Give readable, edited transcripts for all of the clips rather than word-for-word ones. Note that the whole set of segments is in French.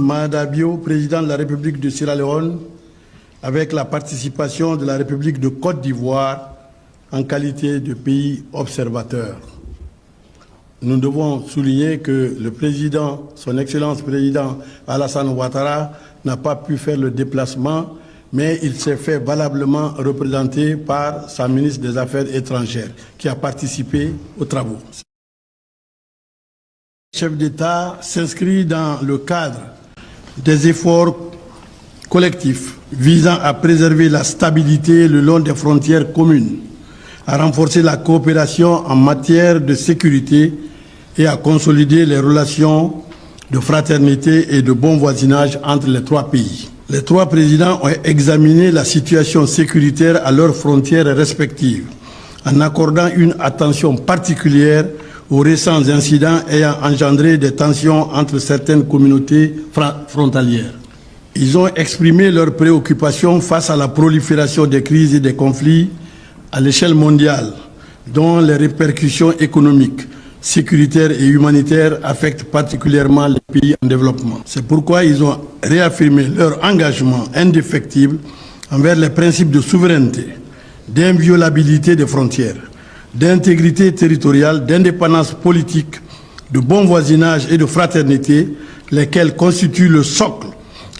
Maada Bio, président de la République de Sierra Leone, avec la participation de la République de Côte d'Ivoire en qualité de pays observateur. Nous devons souligner que le président, son Excellence président Alassane Ouattara, n'a pas pu faire le déplacement, mais il s'est fait valablement représenter par sa ministre des Affaires étrangères, qui a participé aux travaux. Le chef d'État s'inscrit dans le cadre des efforts collectifs visant à préserver la stabilité le long des frontières communes, à renforcer la coopération en matière de sécurité et à consolider les relations de fraternité et de bon voisinage entre les trois pays. Les trois présidents ont examiné la situation sécuritaire à leurs frontières respectives, en accordant une attention particulière aux récents incidents ayant engendré des tensions entre certaines communautés frontalières. Ils ont exprimé leurs préoccupations face à la prolifération des crises et des conflits à l'échelle mondiale, dont les répercussions économiques, sécuritaires et humanitaires affectent particulièrement les pays en développement. C'est pourquoi ils ont réaffirmé leur engagement indéfectible envers les principes de souveraineté, d'inviolabilité des frontières, d'intégrité territoriale, d'indépendance politique, de bon voisinage et de fraternité, lesquels constituent le socle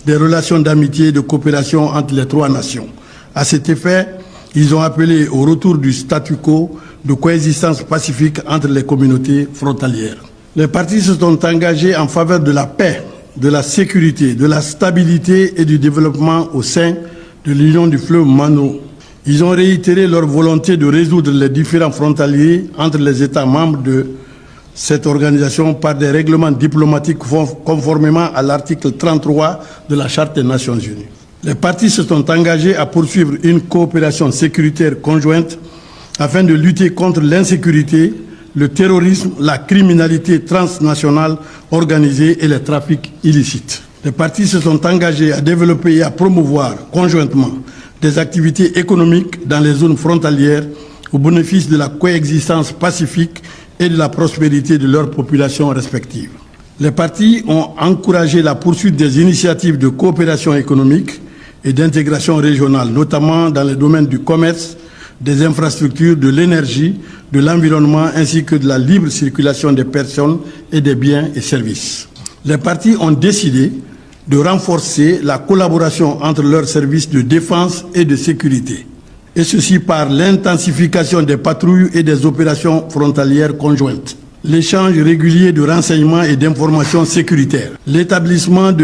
des relations d'amitié et de coopération entre les trois nations. À cet effet, ils ont appelé au retour du statu quo de coexistence pacifique entre les communautés frontalières. Les partis se sont engagés en faveur de la paix, de la sécurité, de la stabilité et du développement au sein de l'Union du fleuve Mano. Ils ont réitéré leur volonté de résoudre les différends frontaliers entre les États membres de cette organisation par des règlements diplomatiques conformément à l'article 33 de la Charte des Nations Unies. Les partis se sont engagés à poursuivre une coopération sécuritaire conjointe afin de lutter contre l'insécurité, le terrorisme, la criminalité transnationale organisée et les trafics illicites. Les partis se sont engagés à développer et à promouvoir conjointement des activités économiques dans les zones frontalières au bénéfice de la coexistence pacifique et de la prospérité de leurs populations respectives. Les partis ont encouragé la poursuite des initiatives de coopération économique et d'intégration régionale, notamment dans les domaines du commerce, des infrastructures, de l'énergie, de l'environnement ainsi que de la libre circulation des personnes et des biens et services. Les partis ont décidé de renforcer la collaboration entre leurs services de défense et de sécurité, et ceci par l'intensification des patrouilles et des opérations frontalières conjointes, l'échange régulier de renseignements et d'informations sécuritaires, l'établissement de